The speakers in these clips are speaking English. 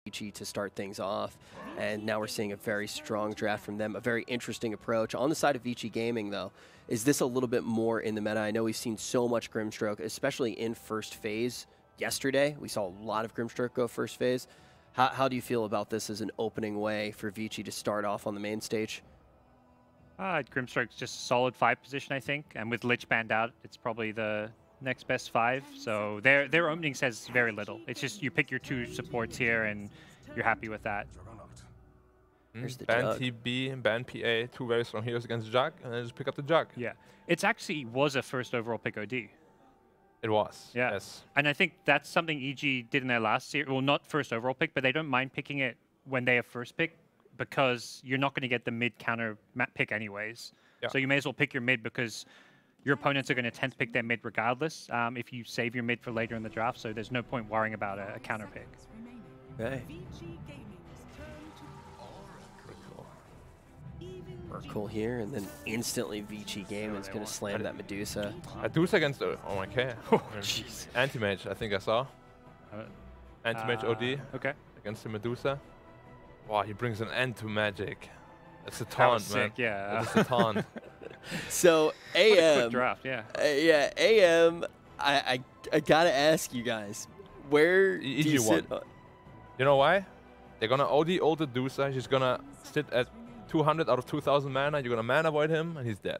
Vici to start things off, and now we're seeing a very strong draft from them, a very interesting approach. On the side of Vici Gaming, though, is this a little bit more in the meta? I know we've seen so much Grimstroke, especially in first phase. Yesterday, we saw a lot of Grimstroke go first phase. How do you feel about this as an opening way for Vici to start off on the main stage? Grimstroke's just a solid 5 position, I think, and with Lich banned out, it's probably the next best 5. So their opening says very little. It's just you pick your 2 supports here, and you're happy with that. Ban TB, ban PA, 2 very strong heroes against Jug, and then just pick up the Jug. Yeah, it's actually was a first overall pick OD. It was, yeah. Yes. And I think that's something EG did in their last series. Well, not first overall pick, but they don't mind picking it when they have first pick because you're not going to get the mid counter map pick anyways. Yeah. So you may as well pick your mid because your opponents are going to tend to pick their mid regardless if you save your mid for later in the draft. So there's no point worrying about a counter pick. Okay. Oracle here, and then instantly Vici Gaming is going to slam that Medusa. Medusa against the... Oh my god. Oh, jeez. Anti-mage, I think I saw. Anti-mage OD against the Medusa. Wow, he brings an end to magic. That's a taunt, man. Sick, yeah. That's a taunt. So, AM... draft, yeah. Yeah, AM, I gotta ask you guys, where do you sit? You know why? They're gonna OD old Medusa. She's gonna sit at 200 out of 2,000 mana, you're going to mana void him, and he's dead.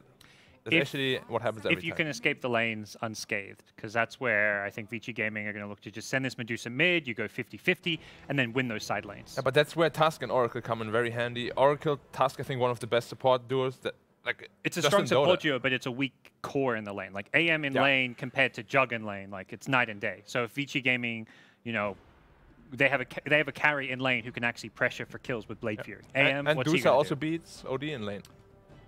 That's actually what happens every time. If you can escape the lanes unscathed, because that's where I think Vici Gaming are going to look to just send this Medusa mid, you go 50-50, and then win those side lanes. Yeah, but that's where Tusk and Oracle come in very handy. Oracle, Tusk, I think one of the best support duos. That it's a strong support duo, but it's a weak core in the lane. Like AM in lane compared to Jug in lane, like it's night and day. So if Vici Gaming, you know, they have a carry in lane who can actually pressure for kills with Blade Fury. AM, and Dusa also beats OD in lane,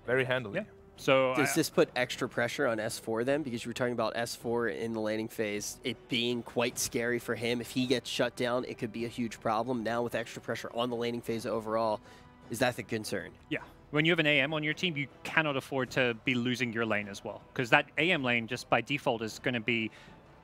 very handily. Yeah. So does this put extra pressure on S4 then? Because you were talking about S4 in the laning phase, it being quite scary for him. If he gets shut down, it could be a huge problem. Now with extra pressure on the laning phase overall, is that the concern? Yeah. When you have an AM on your team, you cannot afford to be losing your lane as well. Because that AM lane, just by default, is going to be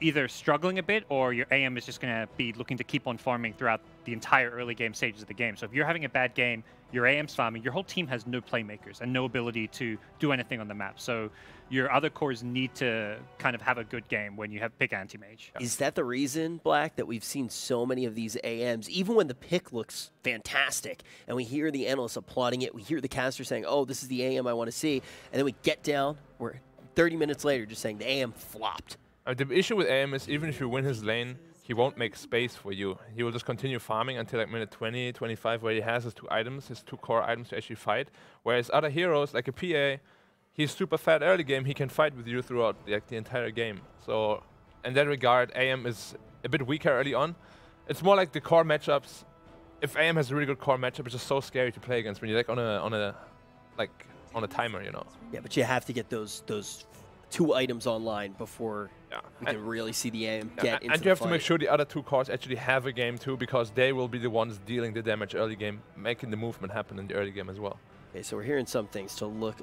either struggling a bit or your AM is just going to be looking to keep on farming throughout the entire early game stages of the game. So if you're having a bad game, your AM's farming, your whole team has no playmakers and no ability to do anything on the map. So your other cores need to kind of have a good game when you have pick anti-mage. Is that the reason, Black, that we've seen so many of these AMs, even when the pick looks fantastic, and we hear the analysts applauding it, we hear the caster saying, oh, this is the AM I want to see, and then we get down, we're 30 minutes later just saying the AM flopped. The issue with AM is even if you win his lane, he won't make space for you. He will just continue farming until like minute 20, 25, where he has his 2 items, his 2 core items to actually fight. Whereas other heroes, like a PA, he's super fat early game, he can fight with you throughout the entire game. So in that regard, AM is a bit weaker early on. It's more like the core matchups. If AM has a really good core matchup, it's just so scary to play against when you're like on a timer, you know. Yeah, but you have to get those 2 items online before we can really see the AM get into and you have the to make sure the other 2 cores actually have a game too, because they will be the ones dealing the damage early game, making the movement happen in the early game as well. Okay, so we're hearing some things to look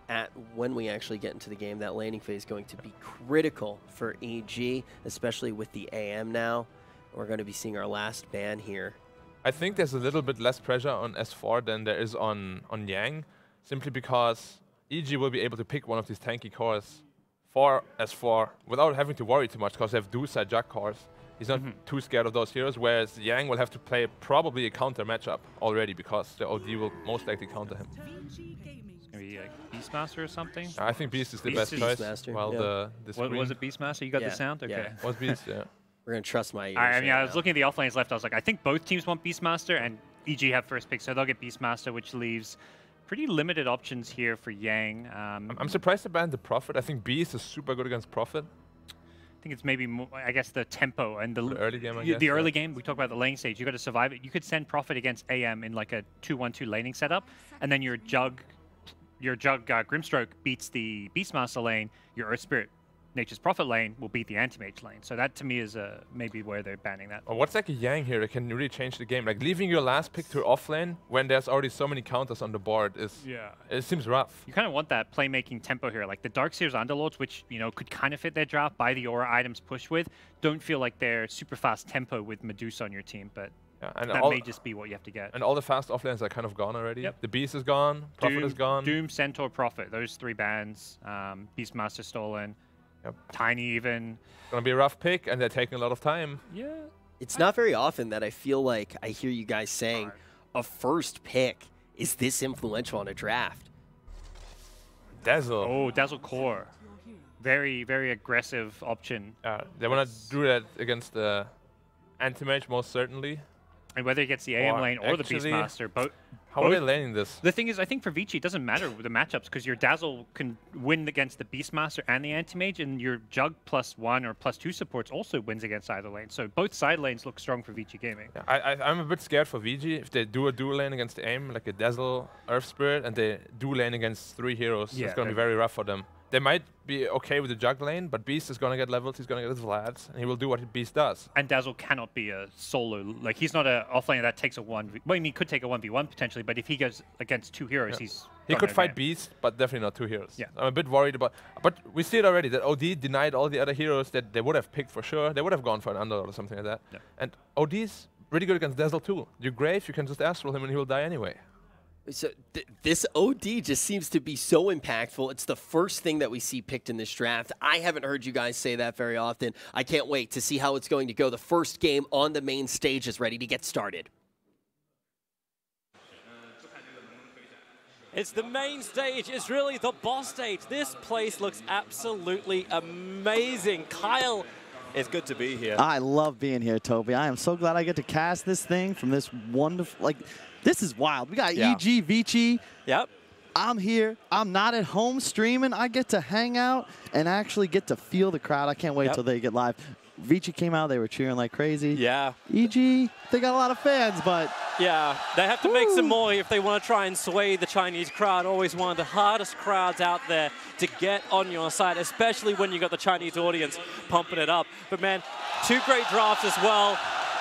at when we actually get into the game. That laning phase is going to be critical for EG, especially with the AM now. We're going to be seeing our last ban here. I think there's a little bit less pressure on S4 than there is on Yang, simply because EG will be able to pick one of these tanky cores for S4 without having to worry too much, because they have Dusa Jack cores. He's not too scared of those heroes, whereas Yang will have to play probably a counter matchup already, because the OD will most likely counter him. It's going to be like Beastmaster or something? I think Beast is the best choice. Well, what was it, Beastmaster? You got the sound? Okay. Yeah. What's Beast? Yeah. We're going to trust my ears. I mean, I was looking at the offlanes left. I was like, I think both teams want Beastmaster, and EG have first pick, so they'll get Beastmaster, which leaves pretty limited options here for Yang. I'm surprised they banned the Prophet. I think Beast is super good against Prophet. I think it's maybe more, I guess, the tempo and the early game. I guess, the early game. We talk about the lane stage. You got to survive it. You could send Prophet against AM in like a 2-1-2 laning setup, and then your Jug Grimstroke beats the Beastmaster lane. Your Earth Spirit Nature's Prophet lane will beat the anti-mage lane. So that to me is maybe where they're banning that. Or what's like a Yang here that can really change the game? Like leaving your last pick to off lane when there's already so many counters on the board it seems rough. You kind of want that playmaking tempo here. Like the Darkseer's Underlords, which could kind of fit their draft by the aura items push with, don't feel like they're super fast tempo with Medusa on your team. But Yeah, and that may just be what you have to get. And all the fast offlanes are kind of gone already. Yep. The Beast is gone, Prophet is gone. Doom, Centaur, Prophet. Those 3 bans. Beastmaster stolen. Yep. Tiny even. Gonna be a rough pick, and they're taking a lot of time. Yeah. It's not very often that I feel like I hear you guys saying a first pick is this influential on a draft. Dazzle. Oh, Dazzle Core. Very, very aggressive option. They want to do that against the Anti-Mage, most certainly. And whether it gets the AM lane or the actually, Beastmaster, both. How are they laning this? The thing is, I think for Vici, it doesn't matter with the matchups because your Dazzle can win against the Beastmaster and the Anti-Mage, and your Jug +1 or +2 supports also wins against either lane. So both side lanes look strong for Vici Gaming. Yeah, I'm a bit scared for VG if they do a dual lane against the AIM, like a Dazzle, Earth Spirit, and they dual lane against 3 heroes. Yeah, it's going to be very rough for them. They might be okay with the Jug lane, but Beast is going to get levels, he's going to get his Vlads, and he will do what Beast does. And Dazzle cannot be a solo. Like, he's not an offlaner that takes a 1v. Well, I mean, he could take a 1v1 potentially, but if he goes against 2 heroes, He could fight Beast, but definitely not 2 heroes. Yeah. I'm a bit worried about... But we see it already, that OD denied all the other heroes that they would have picked for sure. They would have gone for an Underlord or something like that. Yeah. And OD's really good against Dazzle too. Your Grave, you can just astral him and he will die anyway. So this OD just seems to be so impactful. It's the first thing that we see picked in this draft. I haven't heard you guys say that very often. I can't wait to see how it's going to go. The first game on the main stage is ready to get started. It's the main stage. It's really the boss stage. This place looks absolutely amazing. Kyle, it's good to be here. I love being here, Toby. I am so glad I get to cast this thing from this wonderful, like, this is wild. We got EG, Vici. Yep. I'm here. I'm not at home streaming. I get to hang out and actually get to feel the crowd. I can't wait till they get live. Vici came out. They were cheering like crazy. Yeah. EG, they got a lot of fans, but... Yeah, they have to make some more if they want to try and sway the Chinese crowd. Always one of the hardest crowds out there to get on your side, especially when you got the Chinese audience pumping it up. But man, 2 great drafts as well.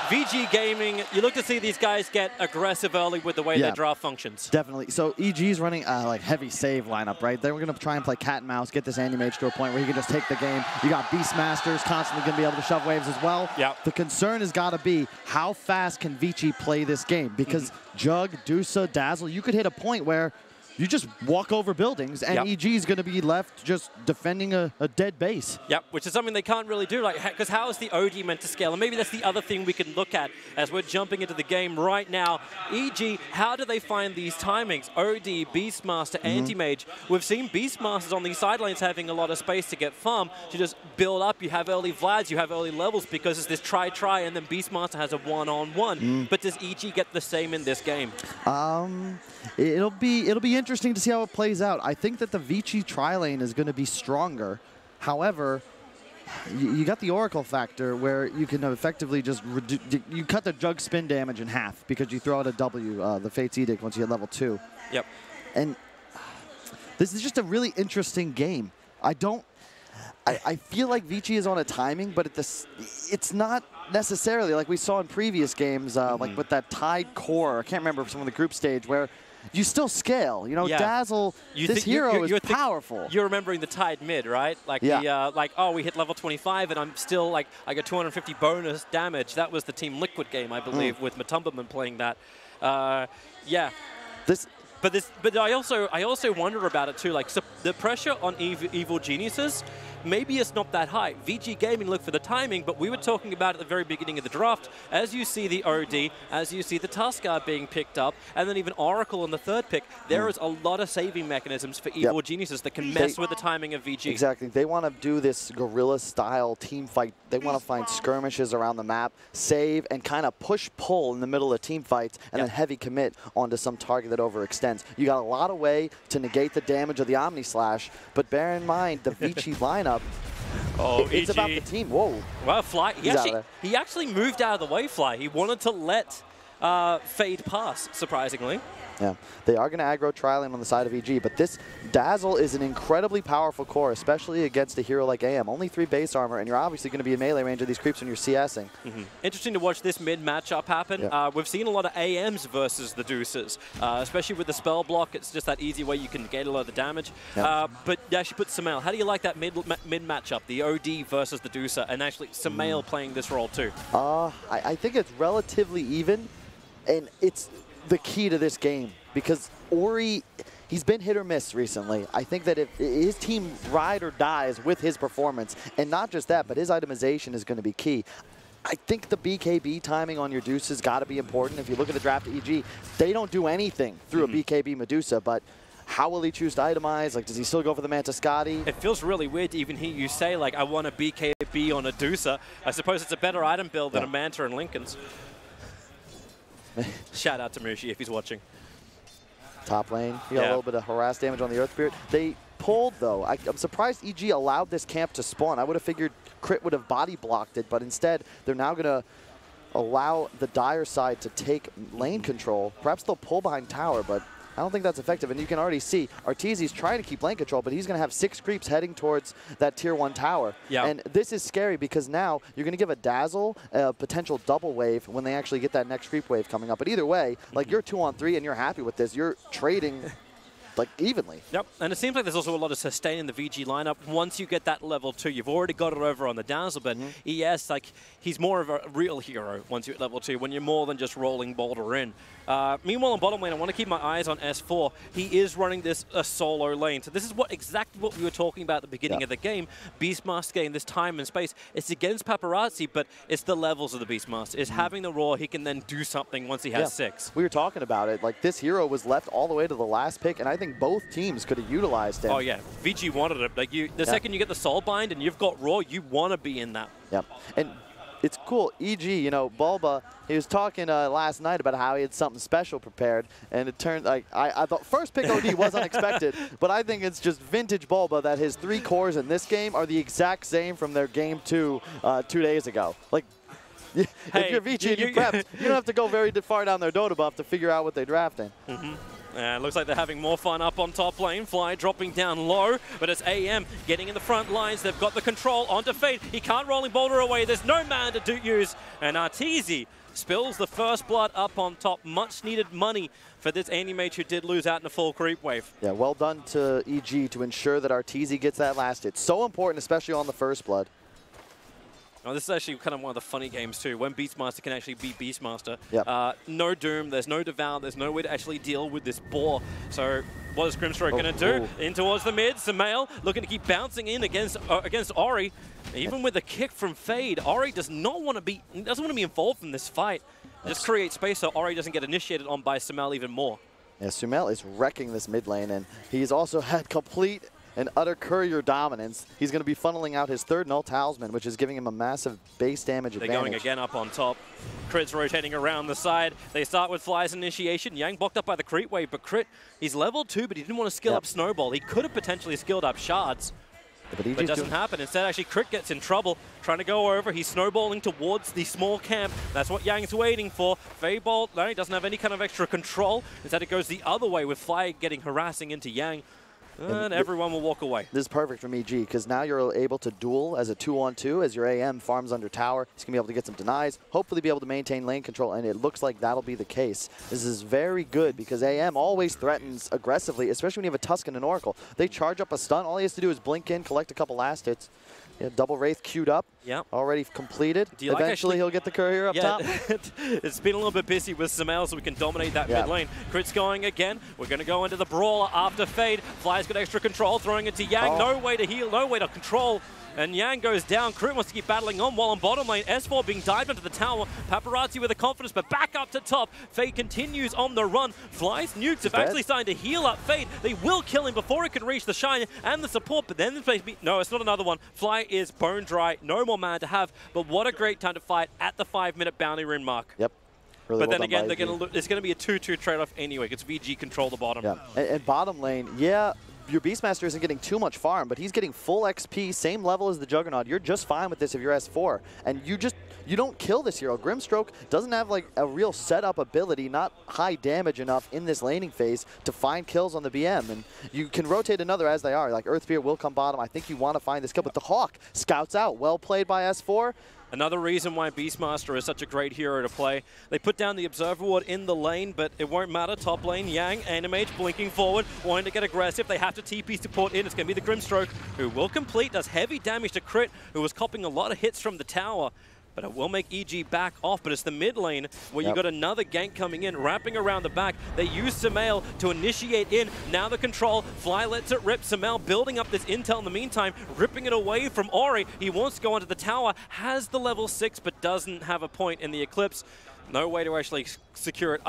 VG Gaming, you look to see these guys get aggressive early with the way their draft functions. Definitely. So EG's running like heavy save lineup, right? They were going to try and play cat and mouse, get this Anti-Mage to a point where he can just take the game. You got Beastmasters constantly going to be able to shove waves as well. Yep. The concern has got to be how fast can Vici play this game? Because Jug, Dusa, Dazzle, you could hit a point where you just walk over buildings, and EG is going to be left just defending a dead base. Yep, which is something they can't really do. Like, because how is the OD meant to scale? And maybe that's the other thing we can look at as we're jumping into the game right now. EG, how do they find these timings? OD, Beastmaster, Anti-Mage. We've seen Beastmasters on these side lanes having a lot of space to get farm, to just build up. You have early Vlads, you have early levels because it's this try, and then Beastmaster has a one-on-one. But does EG get the same in this game? It'll be interesting to see how it plays out. I think that the Vici tri-lane is going to be stronger. However, you got the Oracle factor where you can effectively just you cut the Jug spin damage in half because you throw out a W, the Fate's Edict, once you hit level 2. Yep. And this is just a really interesting game. I feel like Vici is on a timing, but it's not necessarily like we saw in previous games, like with that Tide Core. I can't remember some of the group stage where you still scale. You know, Dazzle, this hero is powerful. You're remembering the Tide mid, right? Like, like, oh, we hit level 25, and I'm still, like, I got 250 bonus damage. That was the Team Liquid game, I believe, with Matumbaman playing that. Yeah. But I also wonder about it, too. Like, so the pressure on Evil Geniuses, maybe it's not that high. VG Gaming look for the timing, but we were talking about at the very beginning of the draft, as you see the OD, as you see the Tuskar being picked up, and then even Oracle in the 3rd pick, there is a lot of saving mechanisms for Evil Geniuses that can mess with the timing of VG. Exactly. They want to do this guerrilla-style team fight. They want to find skirmishes around the map, save, and kind of push-pull in the middle of team fights, and then heavy commit onto some target that overextends. You got a lot of way to negate the damage of the Omni Slash, but bear in mind the Vici lineup. It's about the team. Whoa. Well, Fly, he actually moved out of the way, Fly. He wanted to let Fade pass, surprisingly. Yeah, they are going to aggro Tri-Lane on the side of EG, but this Dazzle is an incredibly powerful core, especially against a hero like AM. Only 3 base armor, and you're obviously going to be in melee range of these creeps when you're CSing. Interesting to watch this mid matchup happen. Yeah. We've seen a lot of AMs versus the Deuces, especially with the spell block. It's just that easy way you can get a lot of the damage. Yeah. But you actually put Sumail. How do you like that mid matchup, the OD versus the Deucer, and actually Sumail playing this role too? I think it's relatively even, and it's the key to this game because Ori, he's been hit or miss recently. I think that if his team ride or dies with his performance, and not just that, but his itemization is going to be key. I think the BKB timing on your Deuces got to be important. If you look at the draft at EG, they don't do anything through a BKB Medusa, but how will he choose to itemize? Like, does he still go for the Mantiscati? It feels really weird to even hear you say, like, I want a BKB on a Deucer. I suppose it's a better item build than a Manta and Lincoln's. Shout out to Mushi if he's watching. Top lane, you got a little bit of harass damage on the Earth Spirit. They pulled, though. I'm surprised EG allowed this camp to spawn. I would have figured Crit would have body blocked it, but instead, they're now going to allow the Dire side to take lane control. Perhaps they'll pull behind tower, but I don't think that's effective, and you can already see Arteezy's trying to keep lane control, but he's going to have 6 creeps heading towards that tier 1 tower. Yeah. And this is scary because now you're going to give a Dazzle a potential double wave when they actually get that next creep wave coming up. But either way, like you're 2-on-3 and you're happy with this. You're trading like evenly. Yep, and it seems like there's also a lot of sustain in the VG lineup. Once you get that level 2, you've already got it over on the Dazzle, but ES, like, he's more of a real hero once you're at level 2, when you're more than just rolling Boulder in. Meanwhile, on bottom lane, I want to keep my eyes on S4. He is running this a solo lane. So this is exactly what we were talking about at the beginning of the game. Beastmaster getting this time and space. It's against Paparazzi, but it's the levels of the Beastmaster. It's having the Roar. He can then do something once he has 6. We were talking about it. Like, this hero was left all the way to the last pick, and I think both teams could have utilized him. Oh, yeah. VG wanted it. Like, the second you get the Soulbind and you've got Roar, you want to be in that. Yep. And it's cool. EG, you know, Bulba, he was talking last night about how he had something special prepared, and it turned like I thought first pick OD was unexpected, but I think it's just vintage Bulba that his 3 cores in this game are the exact same from their game 2 2 days ago. Like, if you're Vici and you prepped, you don't have to go very far down their Dota buff to figure out what they're drafting. Looks like they're having more fun up on top lane. Fly dropping down low, but it's AM getting in the front lines. They've got the control onto Fade. He can't rolling Boulder away. There's no man to use. And Arteezy spills the first blood up on top. Much needed money for this Animate who did lose out in a full creep wave. Yeah, well done to EG to ensure that Arteezy gets that last hit. So important, especially on the first blood. Oh, this is actually kind of one of the funny games too, when Beastmaster can actually beat Beastmaster. Yep. No Doom, there's no Devour, there's no way to actually deal with this boar. So what is Grimstroke going to do? In towards the mid, Sumail looking to keep bouncing in against Ori. Even with a kick from Fade, Ori doesn't want to be involved in this fight. Just create space so Ori doesn't get initiated on by Sumail even more. Yeah, Sumail is wrecking this mid lane, and he's also had complete and utter courier dominance. He's going to be funneling out his 3rd null talisman, which is giving him a massive base damage advantage. They're going again up on top. Crit's rotating around the side. They start with Fly's initiation. Yang blocked up by the creep wave, but Crit, he's level 2, but he didn't want to skill up Snowball. He could have potentially skilled up Shards. But it doesn't happen. Instead, actually, Crit gets in trouble, trying to go over. He's snowballing towards the small camp. That's what Yang's waiting for. Feybolt, no, he doesn't have any kind of extra control. Instead, it goes the other way with Fly getting harassing into Yang. And everyone will walk away. This is perfect from EG, because now you're able to duel as a 2-on-2 as your AM farms under tower. He's going to be able to get some denies, hopefully be able to maintain lane control, and it looks like that'll be the case. This is very good, because AM always threatens aggressively, especially when you have a Tuscan and Oracle. They charge up a stun. All he has to do is blink in, collect a couple last hits. Yeah, double Wraith queued up. Yep. Already completed. Eventually he'll get the courier up top. It's been a little bit busy with Sumail, so we can dominate that mid lane. Crit's going again. We're going to go into the Brawler after Fade. Fly's got extra control, throwing it to Yang. No way to heal, no way to control. And Yang goes down. Crit wants to keep battling on while on bottom lane. S4 being dived into the tower. Paparazzi with the confidence, but back up to top. Fade continues on the run. Fly's nukes have actually started to heal up Fade. They will kill him before he can reach the Shine and the support, but then no, it's not another one. Fly is bone dry. No more mana to have, but what a great time to fight at the 5-minute bounty rune mark. Yep. Really but well then again, done it's going to be a 2-2 trade-off anyway, because VG control the bottom. Yeah. And bottom lane, yeah, your Beastmaster isn't getting too much farm, but he's getting full XP, same level as the Juggernaut. You're just fine with this if you're S4. And you don't kill this hero. Grimstroke doesn't have like a real setup ability, not high damage enough in this laning phase to find kills on the BM. And you can rotate another as they are. Like Earthspear will come bottom. I think you want to find this kill, but the Hawk scouts out. Well played by S4. Another reason why Beastmaster is such a great hero to play. They put down the Observer Ward in the lane, but it won't matter. Top lane, Yang, Animage, blinking forward, wanting to get aggressive. They have to TP support in. It's going to be the Grimstroke, who will complete, does heavy damage to Crit, who was copying a lot of hits from the tower. But it will make EG back off, but it's the mid lane where you got another gank coming in, wrapping around the back. They use Sumail to initiate in. Now the control, Fly lets it rip. Sumail building up this intel in the meantime, ripping it away from Ori. He wants to go onto the tower, has the level 6, but doesn't have a point in the Eclipse. No way to actually secure it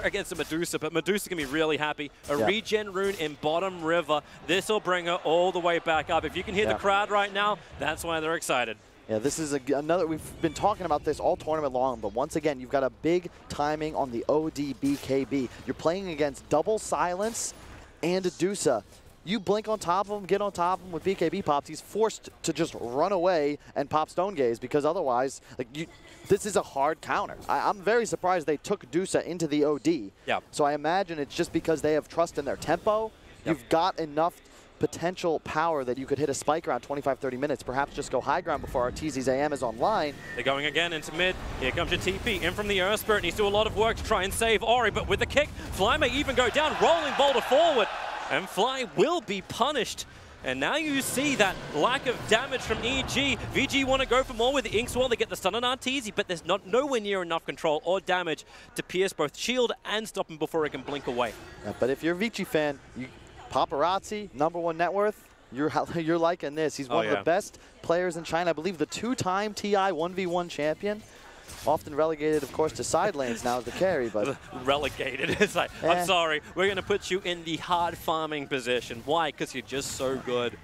against a Medusa, but Medusa's going to be really happy. A regen rune in bottom river. This will bring her all the way back up. If you can hear the crowd right now, that's why they're excited. Yeah, this is another, we've been talking about this all tournament long, but once again, you've got a big timing on the OD BKB. You're playing against double silence and a Dusa. You blink on top of him, get on top of him with BKB pops, he's forced to just run away and pop Stone Gaze because otherwise, like this is a hard counter. I'm very surprised they took Dusa into the OD. Yeah. So I imagine it's just because they have trust in their tempo. You've got enough potential power that you could hit a spike around 25-30 minutes, perhaps just go high ground before Arteezy's AM is online. They're going again into mid. Here comes your TP in from the Earth Spirit. Needs to do a lot of work to try and save Ori, but with the kick, Fly may even go down, rolling boulder forward, and Fly will be punished. And now you see that lack of damage from EG. VG want to go for more with the Inkswell. They get the stun on Arteezy, but there's nowhere near enough control or damage to pierce both shield and stop him before he can blink away. Yeah, but if you're a Vici fan, Paparazzi, #1 net worth, you're liking this. He's one of the best players in China. I believe the 2-time TI 1v1 champion. Often relegated, of course, to side lanes now as the carry, but... Relegated. It's like, I'm sorry, we're going to put you in the hard farming position. Why? Because you're just so good.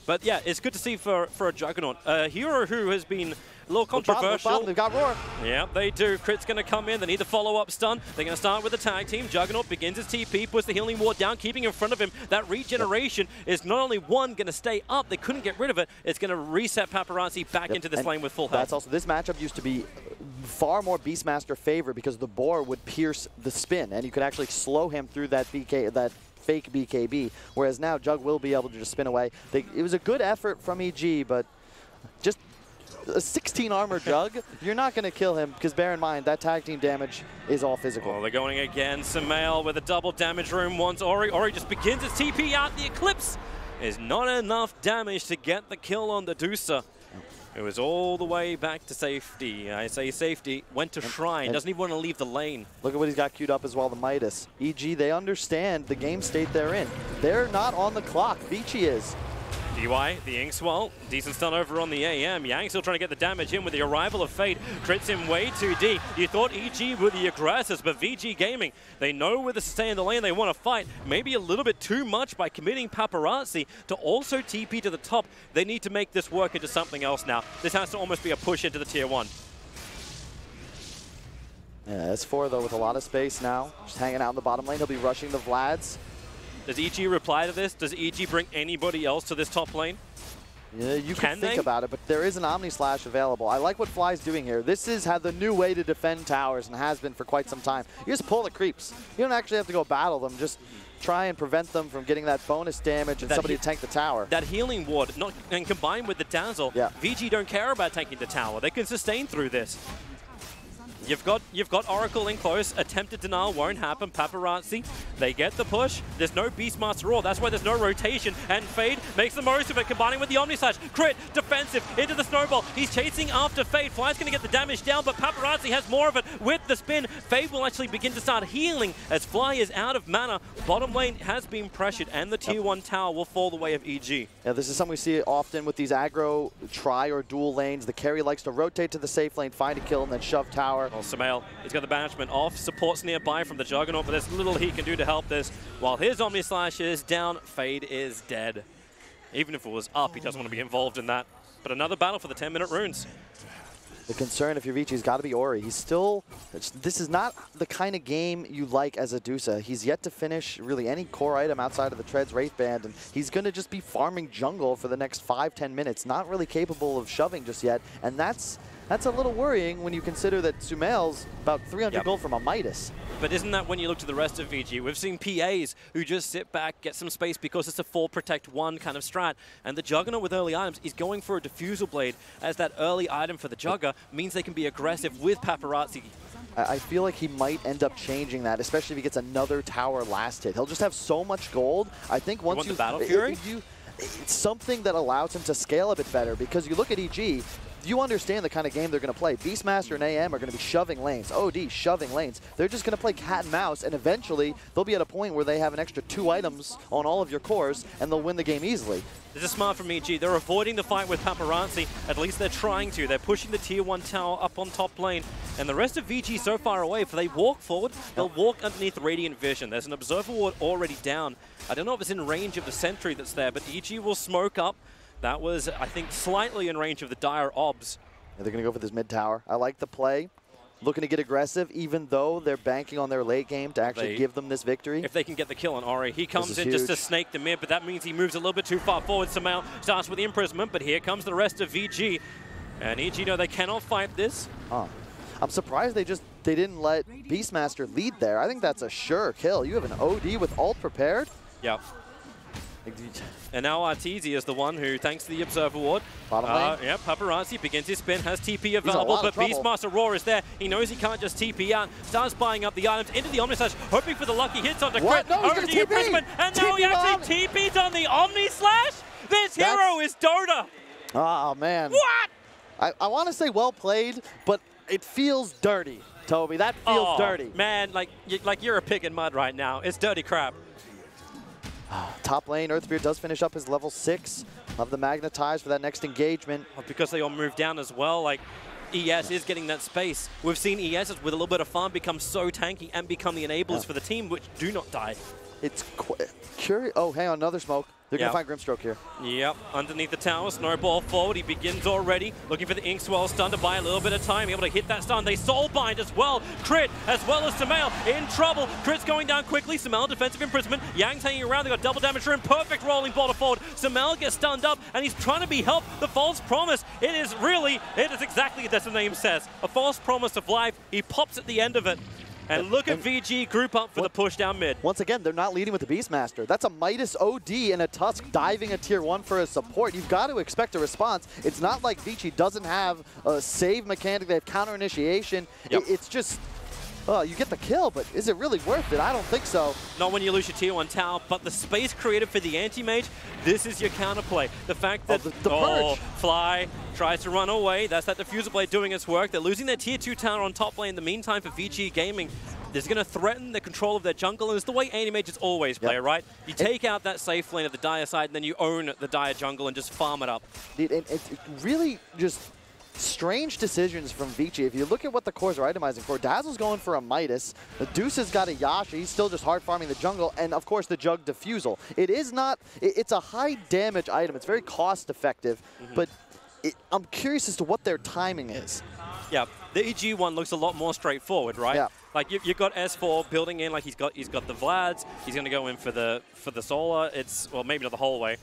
But yeah, it's good to see for a Juggernaut. A hero who has been a little controversial. They've got Roar. Yeah, they do. Crit's going to come in. They need the follow-up stun. They're going to start with the tag team. Juggernaut begins his TP, puts the healing ward down, keeping in front of him. That regeneration is not only going to stay up, they couldn't get rid of it, it's going to reset Paparazzi back into this lane with full health. That's also, this matchup used to be far more Beastmaster favor because the boar would pierce the spin, and you could actually slow him through that fake BKB, whereas now Jug will be able to just spin away. It was a good effort from EG, but just a 16 armor Jug, you're not going to kill him because bear in mind that tag team damage is all physical. Oh, they're going again. Sumail with a double damage room wants Ori. Ori just begins his TP out. The Eclipse is not enough damage to get the kill on the Dusa. It was all the way back to safety. I say safety. Went to Shrine. Doesn't even want to leave the lane. Look at what he's got queued up as well, the Midas. EG, they understand the game state they're in. They're not on the clock. Vici is. DY, the Inkswell, decent stun over on the AM. Yang still trying to get the damage in with the arrival of Fate. Crits him way too deep. You thought EG were the aggressors, but VG Gaming, they know where to stay in the lane. They want to fight. Maybe a little bit too much by committing Paparazzi to also TP to the top. They need to make this work into something else now. This has to almost be a push into the tier 1. Yeah, S4 though with a lot of space now. Just hanging out in the bottom lane. He'll be rushing the Vlads. Does EG reply to this? Does EG bring anybody else to this top lane? Yeah, you can think about it, but there is an Omni Slash available. I like what Fly's doing here. This is the new way to defend towers and has been for quite some time. You just pull the creeps. You don't actually have to go battle them. Just try and prevent them from getting that bonus damage and somebody to tank the tower. That healing ward, and combined with the Dazzle, VG don't care about tanking the tower. They can sustain through this. You've got Oracle in close. Attempted denial won't happen. Paparazzi, they get the push. There's no Beastmaster Roar. That's why there's no rotation. And Fade makes the most of it, combining with the Omni Slash. Crit, defensive, into the snowball. He's chasing after Fade. Fly's going to get the damage down, but Paparazzi has more of it with the spin. Fade will actually begin to start healing as Fly is out of mana. Bottom lane has been pressured, and the tier 1 tower will fall the way of EG. Yeah, this is something we see often with these aggro try or dual lanes. The carry likes to rotate to the safe lane, find a kill, and then shove tower. Well, Sumail, he's got the banishment off, supports nearby from the Juggernaut, but there's little he can do to help this. While his Omni Slash is down, Fade is dead. Even if it was up, he doesn't want to be involved in that. But another battle for the 10-minute runes. The concern if you're Vici has got to be Ori. He's still, this is not the kind of game you like as a Dusa. He's yet to finish really any core item outside of the Treads Wraith Band, and he's going to just be farming jungle for the next 5-10 minutes. Not really capable of shoving just yet, and that's That's a little worrying when you consider that Sumail's about 300 gold from a Midas. But isn't that when you look to the rest of VG? We've seen PAs who just sit back, get some space because it's a 4 protect 1 kind of strat. And the Juggernaut with early items is going for a Diffusal Blade, as that early item for the Jugger means they can be aggressive with Paparazzi. I feel like he might end up changing that, especially if he gets another tower last hit. He'll just have so much gold. I think once you want the Battle Fury? It's something that allows him to scale a bit better, because you look at EG, you understand the kind of game they're going to play. Beastmaster and AM are going to be shoving lanes. OD shoving lanes. They're just going to play cat and mouse, and eventually they'll be at a point where they have an extra 2 items on all of your cores, and they'll win the game easily. This is smart from EG. They're avoiding the fight with Paparazzi. At least they're trying to. They're pushing the tier 1 tower up on top lane. And the rest of VG so far away, if they walk forward, they'll walk underneath Radiant Vision. There's an Observer Ward already down. I don't know if it's in range of the sentry that's there, but EG will smoke up. That was, I think, slightly in range of the Dire Obs. Yeah, they're going to go for this mid tower. I like the play. Looking to get aggressive, even though they're banking on their late game to actually give them this victory. If they can get the kill on Ori. He comes in just to snake the mid, but that means he moves a little bit too far forward. Sumail starts with the imprisonment, but here comes the rest of VG. And EG know they cannot fight this. I'm surprised they didn't let Beastmaster lead there. I think that's a sure kill. You have an OD with ult prepared. Yep. And now Arteezy is the one who, thanks to the Observer Ward, yeah, Paparazzi begins his spin, has TP available, but Beastmaster Roar is there. He knows he can't just TP out, starts buying up the items into the Omni Slash, hoping for the lucky hits onto Crit, over the imprisonment, and now he actually TP'd on the Omni Slash? This hero is Dota! Oh, man. What? I want to say well played, but it feels dirty, Toby. That feels dirty. Man, like you're a pig in mud right now. It's dirty crap. Top lane, Earthspear does finish up his level 6 of the Magnetize for that next engagement. Because they all move down as well, like ES is getting that space. We've seen ES with a little bit of farm become so tanky and become the enablers for the team, which do not die. It's curious. Oh, hang on, another smoke. They're going to find Grimstroke here. Yep, underneath the tower, snowball forward. He begins already, looking for the Inkswell stun to buy a little bit of time, able to hit that stun. They soulbind as well. Crit, as well as Sumail, in trouble. Crit's going down quickly. Sumail, defensive imprisonment. Yang's hanging around. They got double damage room. Perfect rolling boulder forward. Sumail gets stunned up, and he's trying to be helped. The false promise. It is exactly as the name says. A false promise of life. He pops at the end of it. And look at VG group up for the push down mid. Once again, they're not leading with the Beastmaster. That's a Midas OD and a Tusk diving a tier 1 for a support. You've got to expect a response. It's not like Vici doesn't have a save mechanic. They have counter initiation. It's just, you get the kill, but is it really worth it? I don't think so. Not when you lose your tier 1 tower, but the space created for the anti-mage, this is your counterplay. The fact that the Purge. Fly tries to run away, that's that Diffusal Blade doing its work. They're losing their tier 2 tower on top lane. In the meantime, for VG Gaming, this is going to threaten the control of their jungle, and it's the way anti-mages always play, right? You take out that safe lane of the Dire side, and then you own the Dire jungle and just farm it up. It really just strange decisions from Vici. If you look at what the cores are itemizing for, Dazzle's going for a Midas. The Deuce has got a Yasha. He's still just hard farming the jungle. And of course the Jug Diffusal. It is not, it's a high damage item. It's very cost effective, but I'm curious as to what their timing is. Yeah, the EG one looks a lot more straightforward, right? Yeah. Like you've got S4 building in, like he's got the Vlads. He's going to go in for the Solar. It's, well, maybe not the whole way.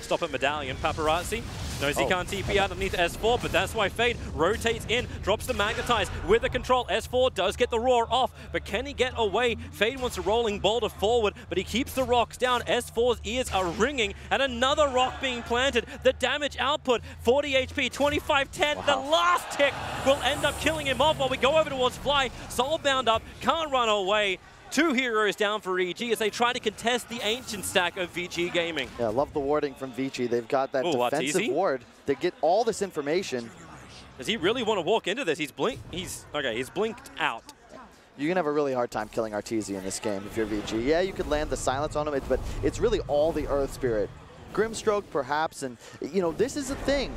Stop at Medallion. Paparazzi knows he can't TP out underneath S4, but that's why Fade rotates in, drops the Magnetize with the control. S4 does get the Roar off, but can he get away? Fade wants a rolling boulder forward, but he keeps the rocks down. S4's ears are ringing, and another rock being planted. The damage output, 40 HP, 2510. Wow. The last tick will end up killing him off while we go over towards Fly. Soulbound up, can't run away. 2 heroes down for EG as they try to contest the ancient stack of VG Gaming. Yeah, I love the warding from Vici. They've got that defensive ward. They get all this information. Does he really want to walk into this? He's blinked out. You're going to have a really hard time killing Arteezy in this game if you're VG. Yeah, you could land the silence on him, but it's really all the Earth Spirit. Grimstroke, perhaps, and, you know, this is the thing.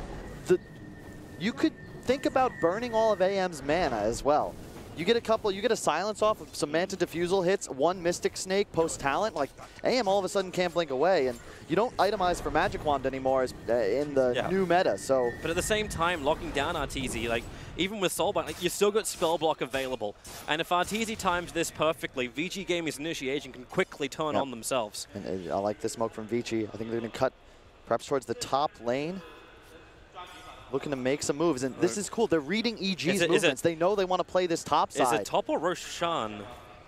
You could think about burning all of AM's mana as well. You get a silence off of some Manta Diffusal hits, 1 Mystic Snake post-talent, like AM all of a sudden can't blink away, and you don't itemize for Magic Wand anymore in the new meta, so. But at the same time, locking down Arteezy, like, even with Soulbind, like, you still got Spell Block available. And if Arteezy times this perfectly, VG Gaming's initiation can quickly turn on themselves. And I like the smoke from Vici. I think they're going to cut perhaps towards the top lane. looking to make some moves. And this is cool. They're reading EG's movements. They know they want to play this top side. Is it top or Roshan?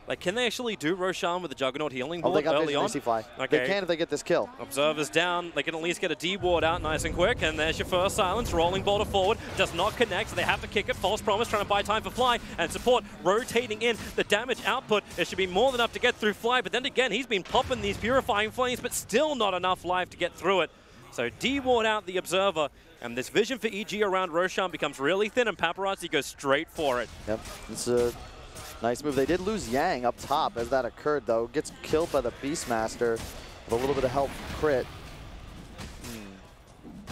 Like, can they actually do Roshan with the Juggernaut healing board they got early on? Fly. Okay. They can if they get this kill. Observers down. They can at least get a D ward out nice and quick. And there's your first silence. Rolling boulder forward. Does not connect. So they have to kick it. False promise trying to buy time for Fly. And support rotating in. The damage output, it should be more than enough to get through Fly. But then again, he's been popping these purifying flames, but still not enough life to get through it. So D ward out the Observer. And this vision for EG around Roshan becomes really thin. And Paparazzi goes straight for it. Yep. It's a nice move. They did lose Yang up top as that occurred, though. Gets killed by the Beastmaster with a little bit of help crit.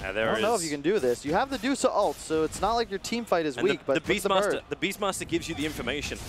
I don't know if you can do this. You have the Deuce ult, so it's not like your team fight is weak, but the Beastmaster gives you the information.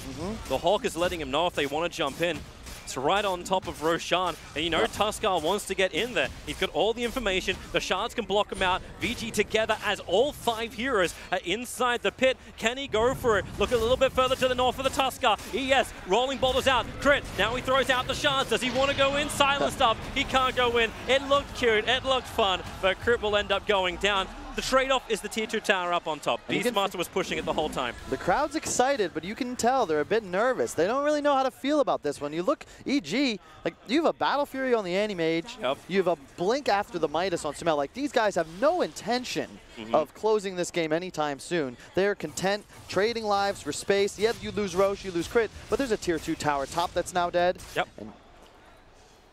The Hawk is letting him know if they want to jump in. It's right on top of Roshan, and you know Tuskar wants to get in there. He's got all the information. The shards can block him out. Vici together as all 5 heroes are inside the pit. Can he go for it? Look a little bit further to the north for the Tuskar. ES rolling boulders out. Crit. Now he throws out the shards. Does he want to go in? Silenced up. He can't go in. It looked cute. It looked fun, but Crit will end up going down. The trade-off is the tier 2 tower up on top. Beastmaster was pushing it the whole time. The crowd's excited, but you can tell they're a bit nervous. They don't really know how to feel about this one. You look, EG, like you have a Battle Fury on the Anti-Mage. Yep. You have a Blink after the Midas on Sumail. Like these guys have no intention of closing this game anytime soon. They're content trading lives for space. Yeah, you lose Roche, you lose Crit, but there's a tier 2 tower top that's now dead. Yep. And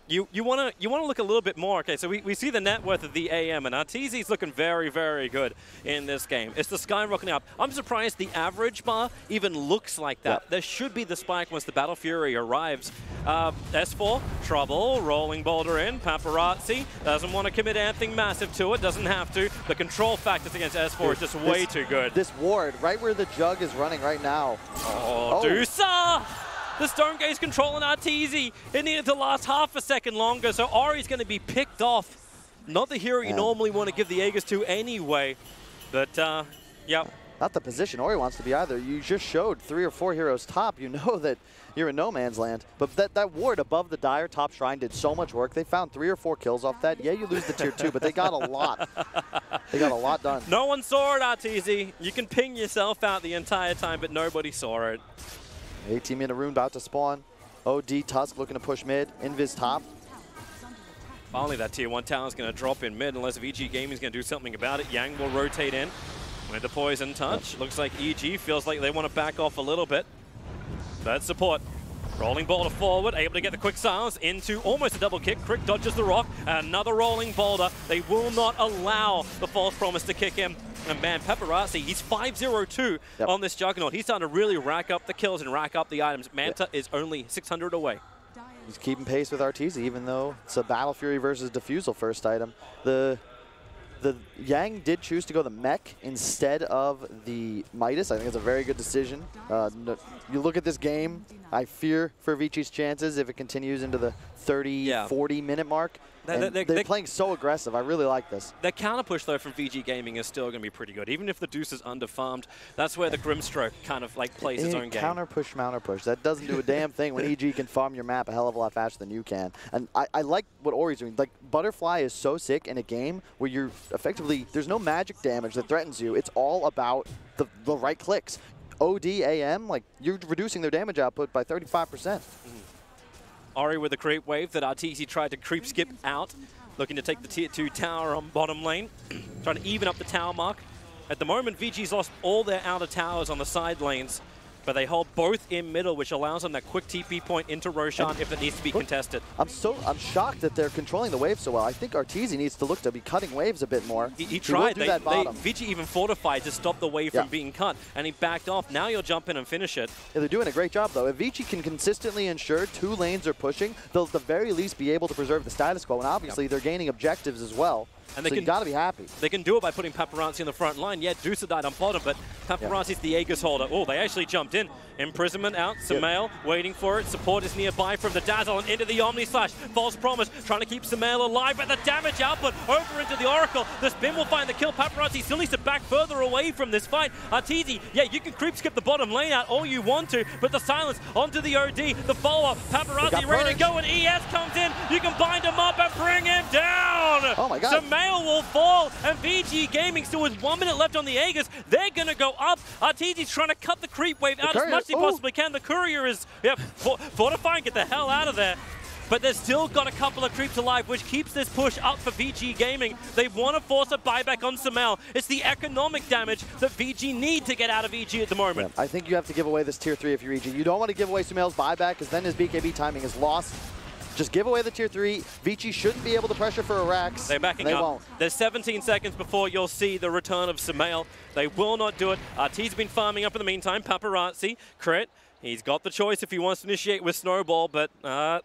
You want to look a little bit more. Okay, so we see the net worth of the AM, and Arteezy's looking very, very good in this game. It's the skyrocketing up. I'm surprised the average bar even looks like that. Yep. There should be the spike once the Battle Fury arrives. S4, trouble, rolling boulder in. Paparazzi doesn't want to commit anything massive to it, doesn't have to. The control factors against S4 is just way too good. This ward, right where the Jug is running right now. Oh. Deucer! The Stone Gaze controlling Arteezy. It needed to last half a second longer, so Ori's going to be picked off. Not the hero you normally want to give the Aegis to anyway. But, yeah. Not the position Ori wants to be either. You just showed 3 or 4 heroes top. You know that you're in no man's land. But that ward above the Dire top shrine did so much work. They found 3 or 4 kills off that. Yeah, you lose the tier 2, but they got a lot. They got a lot done. No one saw it, Arteezy. You can ping yourself out the entire time, but nobody saw it. 18 in a rune about to spawn. OD Tusk looking to push mid. Invis top. Finally, that tier 1 tower is going to drop in mid unless EG Gaming is going to do something about it. Yang will rotate in with the poison touch. Looks like EG feels like they want to back off a little bit. That's support. Rolling boulder forward, able to get the quick silence into almost a double kick. Crick dodges the rock. Another rolling boulder. They will not allow the false promise to kick in. And man, Paparazzi, he's 5-0-2 on this Juggernaut. He's starting to really rack up the kills and rack up the items. Manta is only 600 away. He's keeping pace with Arteezy, even though it's a Battle Fury versus Diffusal first item. The Yang did choose to go the mech instead of the Midas. I think it's a very good decision. You look at this game, I fear for Vici's chances if it continues into the 30, 40 minute mark. They're playing so aggressive. I really like this. Their counter push, though, from VG Gaming is still going to be pretty good. Even if the Deuce is underfarmed, that's where the Grimstroke kind of like plays its own game. Counter push, mounter push. That doesn't do a damn thing when EG can farm your map a hell of a lot faster than you can. And I like what Ori's doing. Like, Butterfly is so sick in a game where you're effectively, there's no magic damage that threatens you. It's all about the right clicks. OD, AM, like, you're reducing their damage output by 35%. Ori with a creep wave that Arteezy tried to creep skip out, looking to take the tier 2 tower on bottom lane, trying to even up the tower mark. At the moment, VG's lost all their outer towers on the side lanes, but they hold both in middle, which allows them that quick TP point into Roshan if it needs to be contested. I'm shocked that they're controlling the wave so well. I think Arteezy needs to look to be cutting waves a bit more. He tried. VG even fortified to stop the wave from being cut, and he backed off. Now you'll jump in and finish it. Yeah, they're doing a great job, though. If Vici can consistently ensure 2 lanes are pushing, they'll at the very least be able to preserve the status quo, and obviously they're gaining objectives as well. And so you got to be happy. They can do it by putting Paparazzi in the front line. Yeah, Deuce died on bottom, but Paparazzi's the Aegis holder. Oh, they actually jumped in. Imprisonment out. Sumail waiting for it. Support is nearby from the Dazzle and into the Omni Slash. False promise trying to keep Sumail alive, but the damage output over into the Oracle. The spin will find the kill. Paparazzi still needs to back further away from this fight. Arteezy, yeah, you can creep skip the bottom lane out all you want to, but the silence onto the OD. The follow-up. Paparazzi ready to go, and ES comes in. You can bind him up and bring him down. Oh my God. Sumail Sumail will fall, and VG Gaming still with 1 minute left on the Aegis. They're going to go up. Arteezy's trying to cut the creep wave out as much as he possibly can. The Courier is fortifying, get the hell out of there. But they've still got a couple of creeps alive, which keeps this push up for VG Gaming. They want to force a buyback on Sumail. It's the economic damage that VG need to get out of EG at the moment. Yeah, I think you have to give away this tier 3 if you're EG. You don't want to give away Sumail's buyback, because then his BKB timing is lost. Just give away the tier 3. Vici shouldn't be able to pressure for a Rax. They're backing up. Won't. There's 17 seconds before you'll see the return of Sumail. They will not do it. T's been farming up in the meantime. Paparazzi, crit. He's got the choice if he wants to initiate with Snowball, but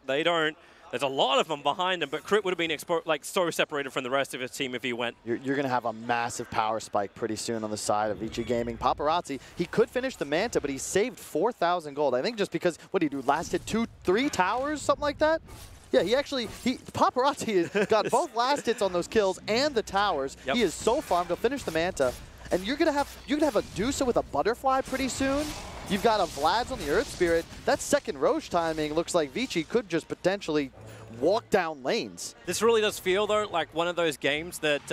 they don't. There's a lot of them behind him, but Crit would have been so separated from the rest of his team if he went. You're going to have a massive power spike pretty soon on the side of Vici Gaming. Paparazzi, he could finish the Manta, but he saved 4,000 gold. I think just because, what did he do, last hit 3 towers, something like that? Yeah, Paparazzi has got both last hits on those kills and the towers. Yep. He is so farmed, he'll finish the Manta. And you're gonna have a Dusa with a Butterfly pretty soon. You've got a Vlad's on the Earth Spirit. That second Roche timing looks like Vici could just potentially walk down lanes. This really does feel, though, like one of those games that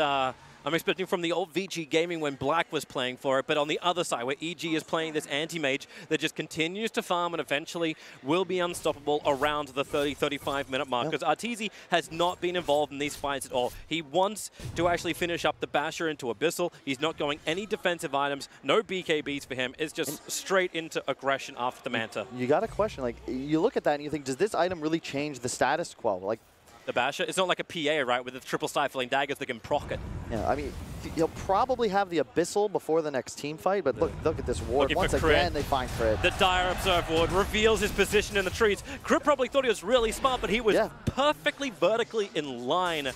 I'm expecting from the old VG Gaming when Black was playing for it, but on the other side, where EG is playing this anti-mage that just continues to farm and eventually will be unstoppable around the 30-35 minute mark, because Arteezy has not been involved in these fights at all. He wants to actually finish up the Basher into Abyssal. He's not going any defensive items, no BKBs for him. It's just straight into aggression after the Manta. You got a question, like, you look at that and you think, does this item really change the status quo? Like, the Basher, it's not like a PA, right, with the triple stifling daggers that can proc it. Yeah, I mean, he'll probably have the Abyssal before the next team fight, but look at this ward. Once again, they find Crit. The Dire Observe ward reveals his position in the trees. Crit probably thought he was really smart, but he was perfectly vertically in line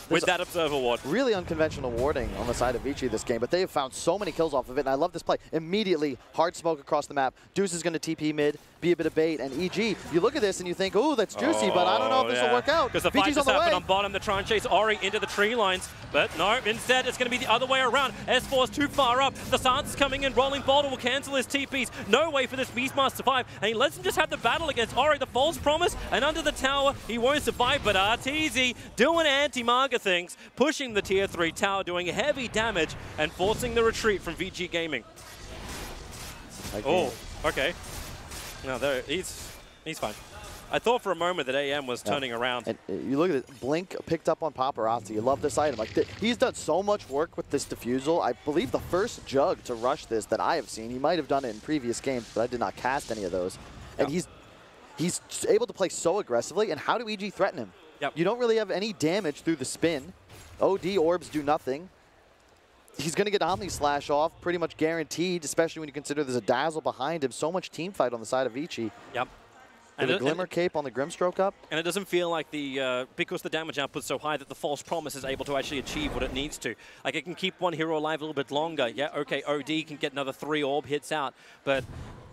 with that Observer ward. Really unconventional warding on the side of Vici this game, but they have found so many kills off of it, and I love this play. Immediately, hard smoke across the map. Deuce is going to TP mid, be a bit of bait, and EG, you look at this and you think, ooh, that's juicy, but I don't know if this will work out. Because the fight just happened on bottom to try and chase Ori into the tree lines, but no, instead it's going to be the other way around. S4 is too far up. The Sans is coming in. Rolling Boulder will cancel his TPs. No way for this Beastmaster to survive, and he lets him just have the battle against Ori, the false promise, and under the tower, he won't survive, but Arteezy doing anti-Marga things, pushing the tier 3 tower, doing heavy damage, and forcing the retreat from VG Gaming. Oh, okay. No, there, he's fine. I thought for a moment that AM was turning around. And you look at it, Blink picked up on Paparazzi. You love this item. Like he's done so much work with this Diffusal. I believe the first Jug to rush this that I have seen. He might have done it in previous games, but I did not cast any of those. And he's able to play so aggressively. And how do EG threaten him? Yep. You don't really have any damage through the spin. OD orbs do nothing. He's going to get Omni Slash off, pretty much guaranteed, especially when you consider there's a Dazzle behind him. So much team fight on the side of Vici. Yep. And a Glimmer Cape on the Grimstroke up. And it doesn't feel like because the damage output's so high that the False Promise is able to actually achieve what it needs to. Like, it can keep one hero alive a little bit longer. Yeah, okay, OD can get another 3 orb hits out, but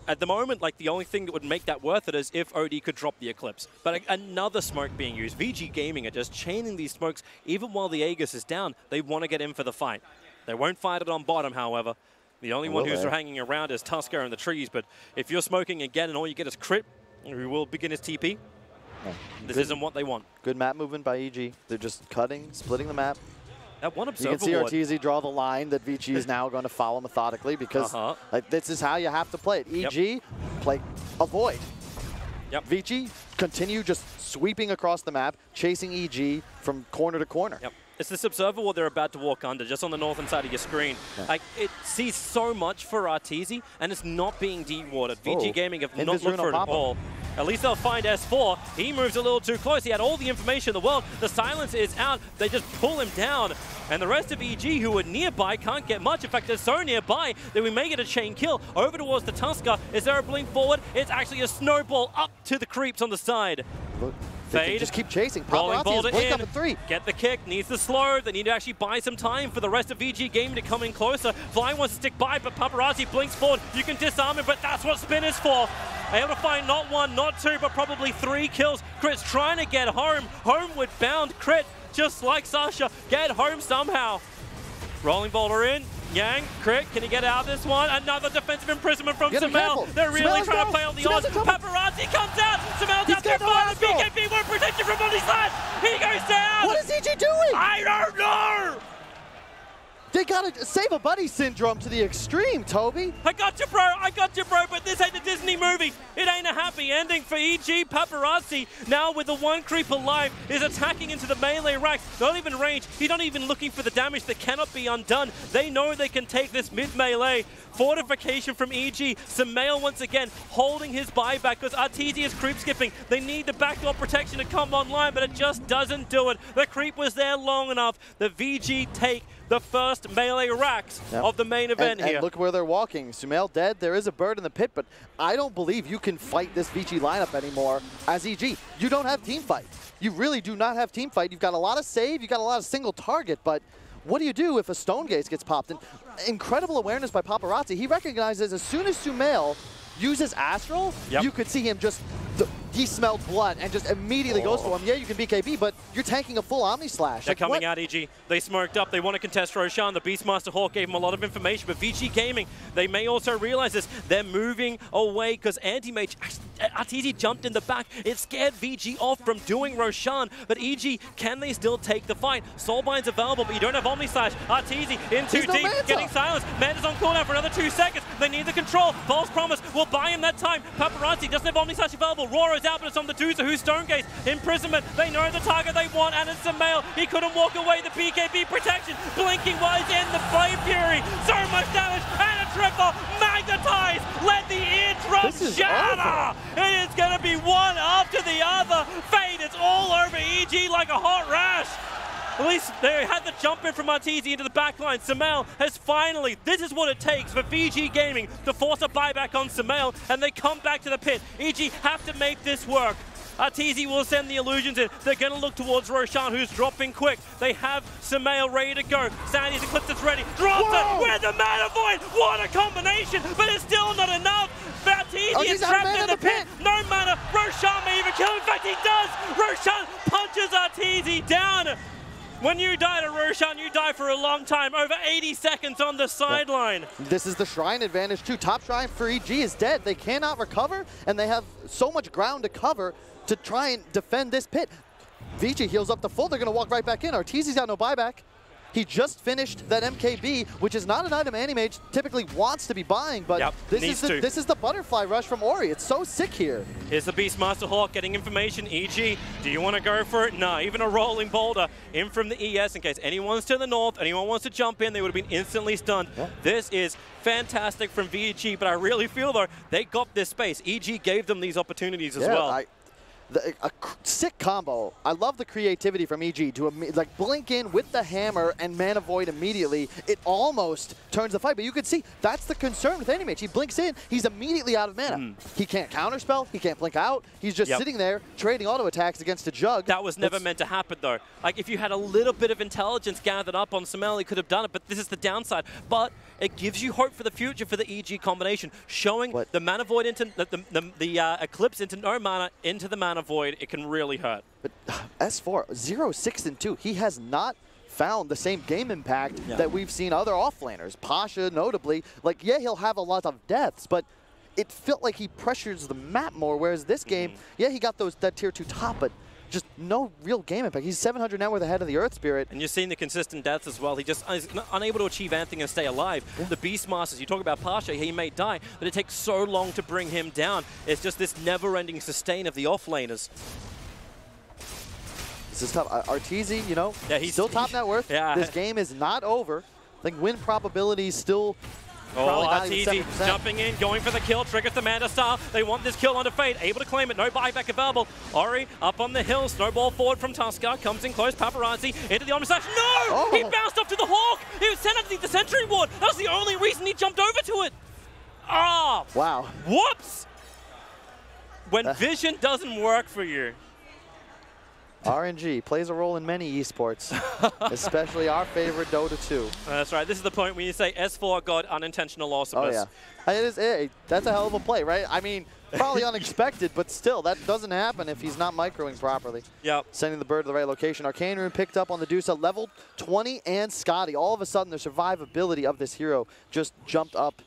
at the moment, like, the only thing that would make that worth it is if OD could drop the Eclipse. But like, another smoke being used. VG Gaming are just chaining these smokes. Even while the Aegis is down, they want to get in for the fight. They won't fight it on bottom, however. The only one who's hanging around is Tusker in the trees. But if you're smoking again and all you get is Crit, who will begin his TP, this isn't what they want. Good map movement by EG. They're just cutting, splitting the map. That one Observer You can see Arteezy draw the line that Vici is now going to follow methodically because like, this is how you have to play it. EG, play avoid. Yep. Vici, continue just sweeping across the map, chasing EG from corner to corner. Yep. It's this Observer wall they're about to walk under, just on the northern side of your screen. Like, it sees so much for Arteezy, and it's not being de-warded. VG Gaming have not looked for it at all. At least they'll find S4. He moves a little too close. He had all the information in the world. The silence is out. They just pull him down. And the rest of EG, who are nearby, can't get much. In fact, they're so nearby that we may get a chain kill. Over towards the Tusker. Is there a blink forward? It's actually a snowball up to the creeps on the side. Look. Fade. Just keep chasing. Rolling Boulder in. Up at 3. Get the kick. Needs the slow. They need to actually buy some time for the rest of VG Gaming to come in closer. Fly wants to stick by, but Paparazzi blinks forward. You can disarm him, but that's what Spin is for. Able to find not 1, not 2, but probably 3 kills. Crit's trying to get home. Homeward bound. Crit, just like Sasha, get home somehow. Rolling Boulder in. Yang, Crit, can he get out of this one? Another defensive imprisonment from Sumail. They're really trying to play on the odds. Paparazzi comes out. Sumail's out there far. The BKB won't protect you from on his side. He goes down. What is EG doing? I don't know. They got to save a buddy syndrome to the extreme, Toby. I got you, bro. I got you, bro. But this ain't a Disney movie. It ain't a happy ending for EG. Paparazzi, now with the one creep alive, is attacking into the melee racks. Not even range. He's not even looking for the damage that cannot be undone. They know they can take this mid-melee. Fortification from EG. Sumail once again holding his buyback because Arteezy is creep skipping. They need the backdoor protection to come online, but it just doesn't do it. The creep was there long enough. The VG take the first melee racks of the main event here. And look where they're walking. Sumail dead. There is a bird in the pit, but I don't believe you can fight this Vici lineup anymore as EG. You don't have team fight. You really do not have team fight. You've got a lot of save. You've got a lot of single target, but what do you do if a Stone Gaze gets popped? And incredible awareness by Paparazzi. He recognizes as soon as Sumail uses Astral, you could see him just, he smelled blood and just immediately goes for him. Yeah, you can BKB, but you're tanking a full Omni Slash. They're coming out, EG. They smoked up. They want to contest Roshan. The Beastmaster Hawk gave him a lot of information, but Vici Gaming, they may also realize this. They're moving away because Anti-Mage, Arteezy jumped in the back. It scared VG off from doing Roshan, but EG, can they still take the fight? Soulbind's available, but you don't have Omni Slash. Arteezy in too deep, getting silenced. Manta's on cooldown for another 2 seconds. They need the control. False Promise will buy him that time. Paparazzi doesn't have Omni Slash available. Rora's out, but it's on the Doozer, who's Stone Gaze. Imprisonment. They know the target they want, and it's Sumail. He couldn't walk away. The BKB protection. Blinking while he's in the Flame Fury. So much damage, and a triple. Magnetize. Let the eardrum shatter. It is going to be one after the other. Fate is all over EG like a hot rash. At least they had the jump in from Arteezy into the backline. Sumail has finally, this is what it takes for VG Gaming to force a buyback on Sumail, and they come back to the pit. EG have to make this work. Arteezy will send the illusions in. They're going to look towards Roshan, who's dropping quick. They have Sumail ready to go. Sandy's Eclipse is ready. Drops it with the Mana Void. What a combination, but it's still not enough. Arteezy is trapped in the pit. No mana. Roshan may even kill him. In fact, he does. Roshan punches Arteezy down. When you die to Roshan, you die for a long time. Over 80 seconds on the sideline. This is the Shrine advantage too. Top Shrine for EG is dead. They cannot recover, and they have so much ground to cover to try and defend this pit. Vici heals up to full. They're going to walk right back in. Arteezy's got no buyback. He just finished that MKB, which is not an item Anti-Mage typically wants to be buying, but this is the butterfly rush from Ori. It's so sick here. Here's the Beastmaster Hawk getting information. EG, do you want to go for it? No, even a rolling boulder in from the ES in case anyone's to the north, anyone wants to jump in, they would have been instantly stunned. This is fantastic from VG, but I really feel though, they got this space. EG gave them these opportunities as well. A sick combo. I love the creativity from EG to like blink in with the hammer and Mana Void immediately. It almost turns the fight, but you can see that's the concern with Anti-Mage. He blinks in, he's immediately out of mana. He can't counterspell, he can't blink out. He's just sitting there trading auto attacks against a Jug. That was never meant to happen though. Like if you had a little bit of intelligence gathered up on Sumail, he could have done it, but this is the downside. But it gives you hope for the future for the EG combination, showing the Mana Void into the Eclipse into no mana into the Mana Void. It can really hurt. But S4, 0-6-2. He has not found the same game impact that we've seen other offlaners. Pasha, notably, like, yeah, he'll have a lot of deaths, but it felt like he pressures the map more, whereas this game, yeah, he got that tier 2 top, but just no real game impact. He's 700 now with the head of the Earth Spirit. And you're seeing the consistent deaths as well. He just is unable to achieve anything and stay alive. The Beastmasters, you talk about Pasha, he may die, but it takes so long to bring him down. It's just this never-ending sustain of the offlaners. This is tough. Arteezy, you know, he's still top net worth. This game is not over. I think win probability is still Arteezy jumping in, going for the kill, triggers the Manta Star. They want this kill onto Fate, able to claim it, no buyback available. Ori up on the hill, snowball forward from Tuskar, comes in close, Paparazzi into the Omni Slash. No! He bounced off to the Hawk! He was sent underneath the Sentry Ward. That was the only reason he jumped over to it. Wow. Whoops! When vision doesn't work for you. RNG plays a role in many esports, especially our favorite Dota 2. That's right. This is the point when you say S4 got unintentional awesomeness. Oh, yeah. That's a hell of a play, right? I mean, probably unexpected, but still, that doesn't happen if he's not microing properly. Sending the bird to the right location. Arcane Rune picked up on the Dusa, level 20 and Scotty. All of a sudden, the survivability of this hero just jumped up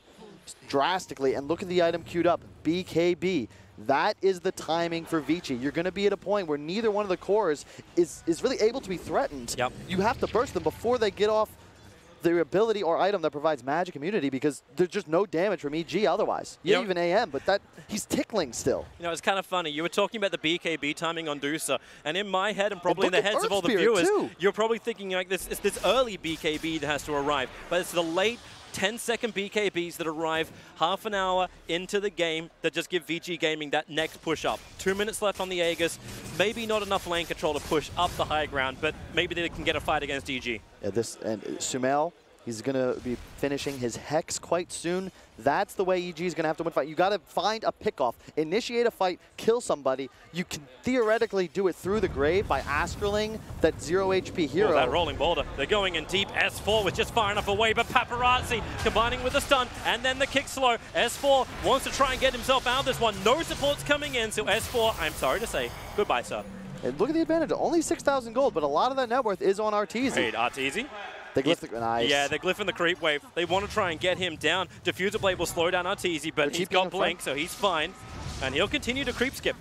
drastically. And look at the item queued up, BKB. That is the timing for Vici. You're going to be at a point where neither one of the cores is really able to be threatened. You have to burst them before they get off their ability or item that provides magic immunity because there's just no damage from EG otherwise. Yeah, even AM, but that he's tickling still. You know, it's kind of funny. You were talking about the BKB timing on Dusa, and in my head and probably in the heads of all the viewers, you're probably thinking like it's this early BKB that has to arrive, but it's the late 10-second BKBs that arrive half an hour into the game that just give Vici Gaming that next push up. 2 minutes left on the Aegis. Maybe not enough lane control to push up the high ground, but maybe they can get a fight against EG. Yeah, and Sumail, he's going to be finishing his Hex quite soon. That's the way EG is going to have to win fight. You got to find a pickoff, initiate a fight, kill somebody. You can theoretically do it through the grave by Astraling that 0 HP hero. Oh, that rolling boulder. They're going in deep. S4 was just far enough away, but Paparazzi combining with the stun and then the kick slow. S4 wants to try and get himself out of this one. No supports coming in, so S4, I'm sorry to say, goodbye, sir. And look at the advantage. Only 6,000 gold, but a lot of that net worth is on Arteezy. Hey, Arteezy. They glyph the nice. Yeah, they're glyphing the creep wave. They want to try and get him down. Diffuser Blade will slow down Arteezy, but he's got Blink, so he's fine. And he'll continue to creep skip.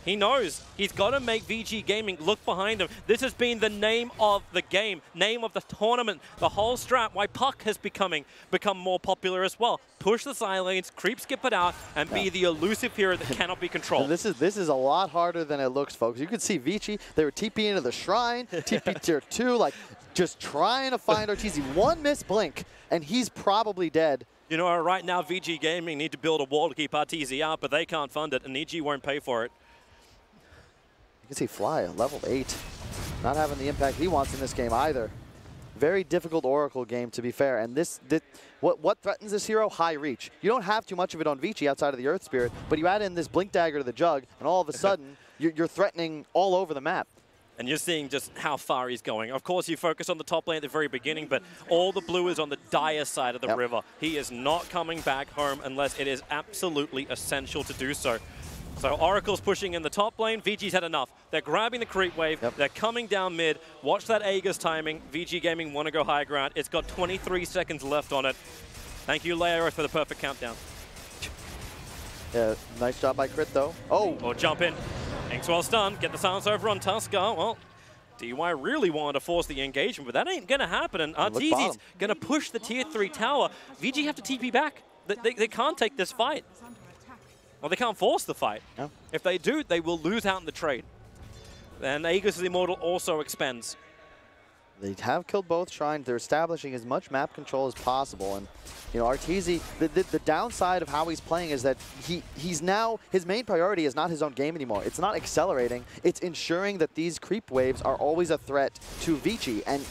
He knows he's got to make VG Gaming look behind him. This has been the name of the game, name of the tournament, the whole strat, why Puck has become more popular as well. Push the side lanes, creep skip it out, and be the elusive hero that cannot be controlled. And this is a lot harder than it looks, folks. You can see Vici, they were TPing into the shrine, TP tier 2, like just trying to find Arteezy. One miss blink, and he's probably dead. You know, right now VG Gaming need to build a wall to keep Arteezy out, but they can't fund it, and EG won't pay for it. You can see Fly, level 8, not having the impact he wants in this game either. Very difficult Oracle game, to be fair. And what threatens this hero? High reach. You don't have too much of it on Vici outside of the Earth Spirit, but you add in this Blink Dagger to the Jug, and all of a sudden, you're threatening all over the map. And you're seeing just how far he's going. Of course, you focus on the top lane at the very beginning, but all the blue is on the dire side of the river. He is not coming back home unless it is absolutely essential to do so. So Oracle's pushing in the top lane. VG's had enough. They're grabbing the creep wave. They're coming down mid. Watch that Aegis timing. VG Gaming want to go high ground. It's got 23 seconds left on it. Thank you, Leo, for the perfect countdown. Yeah, nice job by Crit, though. Oh! Or jump in. Inks well stunned. Get the silence over on Tusker. Well, DY really wanted to force the engagement, but that ain't going to happen. And Arteezy's going to push the tier 3 tower. VG have to TP back. They can't take this fight. Well, they can't force the fight. No. If they do, they will lose out in the trade. And Aegis the Immortal also expends. They have killed both shrines. They're establishing as much map control as possible. And, you know, Arteezy, the downside of how he's playing is that he's now, his main priority is not his own game anymore. It's not accelerating. It's ensuring that these creep waves are always a threat to Vici. And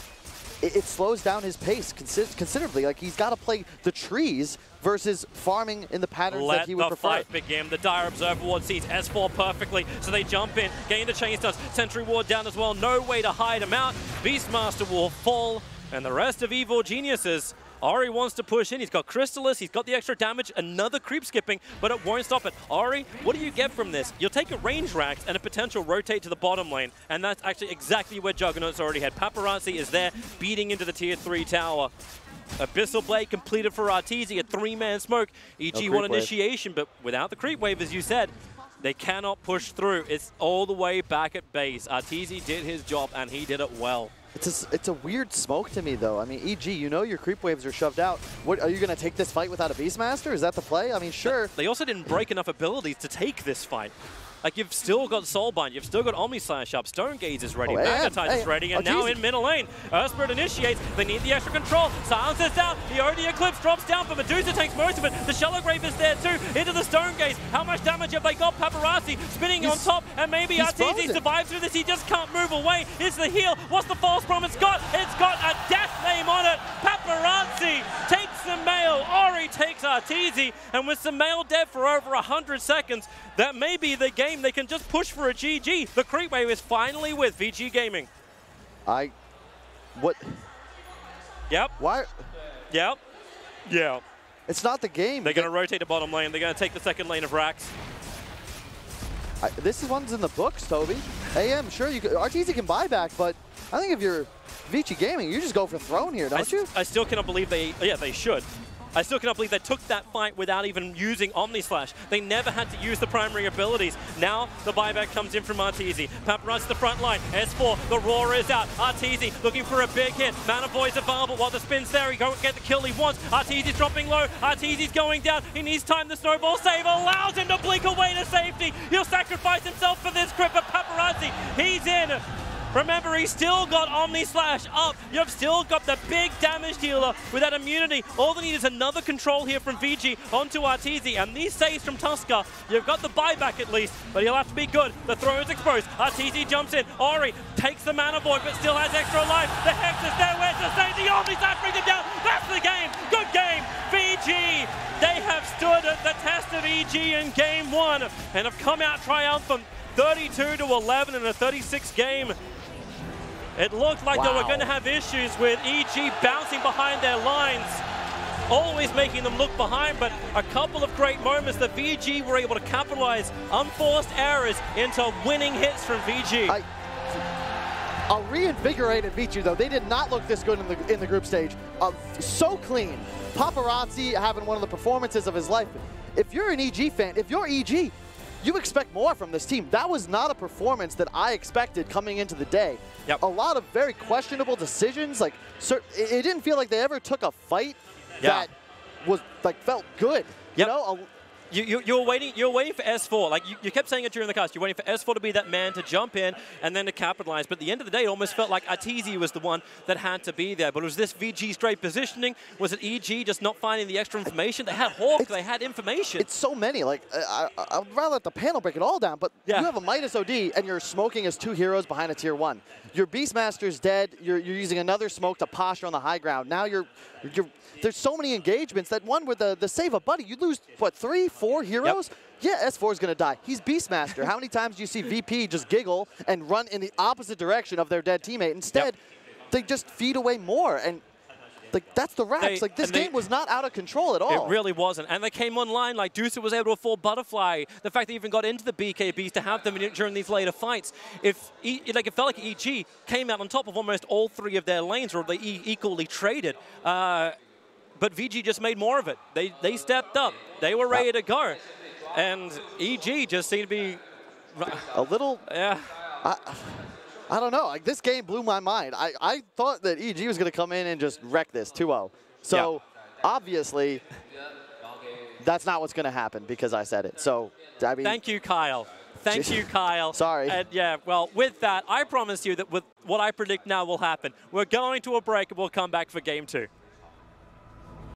it slows down his pace considerably. Like, he's got to play the trees versus farming in the patterns that he would prefer. Let the fight begin. The Dire Observer Ward sees S4 perfectly, so they jump in, getting the chain stuns. Sentry Ward down as well. No way to hide him out. Beastmaster will fall, and the rest of Evil Geniuses. Ori wants to push in. He's got Crystallis. He's got the extra damage. Another creep skipping, but it won't stop it. Ori, what do you get from this? You'll take a range Rax and a potential rotate to the bottom lane, and that's actually exactly where Juggernaut's already had. Paparazzi is there, beating into the tier 3 tower. Abyssal Blade completed for Arteezy, a 3-man smoke. EG won initiation, but without the creep wave, as you said, they cannot push through. It's all the way back at base. Arteezy did his job, and he did it well. It's a weird smoke to me, though. I mean, EG, you know your creep waves are shoved out. What, are you going to take this fight without a Beastmaster? Is that the play? I mean, sure. They also didn't break enough abilities to take this fight. Like, you've still got Soulbind, you've still got Omnislash up, Stone Gaze is ready, Magnetize is ready, and now in middle lane, Earthspirit initiates, they need the extra control, Silence is down, the OD Eclipse drops down, but Medusa takes most of it, the Shallow Grave is there too, into the Stone Gaze, how much damage have they got? Paparazzi spinning on top, and maybe Arteezy survives through this, he just can't move away, it's the heal, what's the false promise got? It's got a death name on it, Paparazzi takes Sumail, Ori takes Arteezy, and with Sumail dead for over 100 seconds, that may be the game they can just push for a GG. The creep wave is finally with VG Gaming. What? Yep. Why? Yep. Yeah. It's not the game. They're going to rotate the bottom lane. They're going to take the second lane of Rax. This one's in the books, Toby. AM, sure, Arteezy can buy back, but I think if you're Vici Gaming, you just go for throne here, don't you? I still cannot believe they should. I still cannot believe they took that fight without even using Omni Slash. They never had to use the primary abilities. Now the buyback comes in from Arteezy. Paparazzi the front line. S4, the roar is out. Arteezy looking for a big hit. Mana Boy's available while the spin's there. He can't get the kill he wants. Arteezy's dropping low. Arteezy's going down. He needs time. The snowball save allows him to blink away to safety. He'll sacrifice himself for this crit, but Paparazzi, he's in. Remember, he's still got Omni Slash up. You've still got the big damage dealer with that immunity. All they need is another control here from Vici onto Arteezy. And these saves from Tusker, you've got the buyback at least, but he'll have to be good. The throw is exposed. Arteezy jumps in. Ori takes the Mana Void, but still has extra life. The Hex is there. Where's the save? The Omni Slash brings him down. That's the game. Good game. VG, they have stood at the test of EG in game 1 and have come out triumphant. 32-11 in a 36 game. It looked like they were going to have issues with EG bouncing behind their lines, always making them look behind, but a couple of great moments that VG were able to capitalize unforced errors into winning hits from VG. A reinvigorated Vici, though. They did not look this good in the group stage. So clean. Paparazzi having one of the performances of his life. If you're an EG fan, if you're EG, you expect more from this team. That was not a performance that I expected coming into the day. Yep. A lot of very questionable decisions. Like, it didn't feel like they ever took a fight that was felt good. Yep. You know, You're waiting for S4. Like you kept saying it during the cast. You're waiting for S4 to be that man to jump in and then to capitalize. But at the end of the day, it almost felt like Arteezy was the one that had to be there. But was this VG straight positioning? Was it EG just not finding the extra information? They had Hawk. They had information. It's so many. Like I would rather let the panel break it all down. But you have a Midas OD and you're smoking as 2 heroes behind a tier 1. Your Beastmaster's dead. You're using another smoke to posture on the high ground. Now there's so many engagements that one with the save a buddy, you lose, what, 3, 4 heroes? Yep. Yeah, S4 is going to die. He's Beastmaster. How many times do you see VP just giggle and run in the opposite direction of their dead teammate? Instead, they just feed away more. And that's the Rax. This game was not out of control at all. It really wasn't. And they came online, like Deucer was able to afford Butterfly. The fact they even got into the BKBs to have them during these later fights. It felt like EG came out on top of almost all 3 of their lanes, or they equally traded. But VG just made more of it. They stepped up. They were ready to go. And EG just seemed to be... a little... Yeah. I don't know. Like, this game blew my mind. I thought that EG was going to come in and just wreck this 2-0. So, obviously, that's not what's going to happen because I said it. So, I mean... Thank you, Kyle. Thank you, Kyle. Sorry. And yeah, well, with that, I promise you that with what I predict now will happen. We're going to a break and we'll come back for game 2.